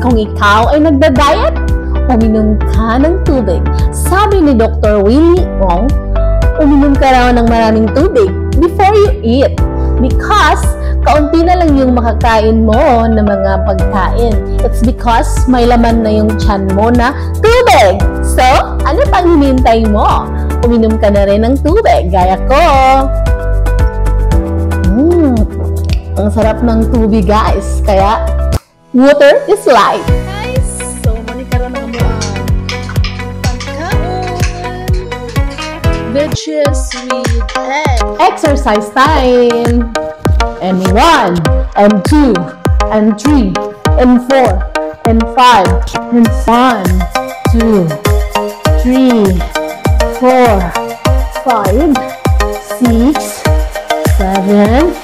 Kung ikaw ay nagda-diet, uminom ka ng tubig. Sabi ni Dr. Willie Ong, uminom ka raw ng maraming tubig before you eat because kaunti na lang yung makakain mo ng mga pagkain. It's because may laman na yung tiyan mo na tubig. So, ano pang hinihintay mo? Uminom ka na rin ng tubig, gaya ko. Ang sarap ng tubig, guys. Kaya, water is life. Guys, so manikaroon na mo pagkaon. Veggies with egg. Exercise time. And 1, and 2, and 3, and 4, and 5, and 1, 2, 3, 4, 5, 6, 7,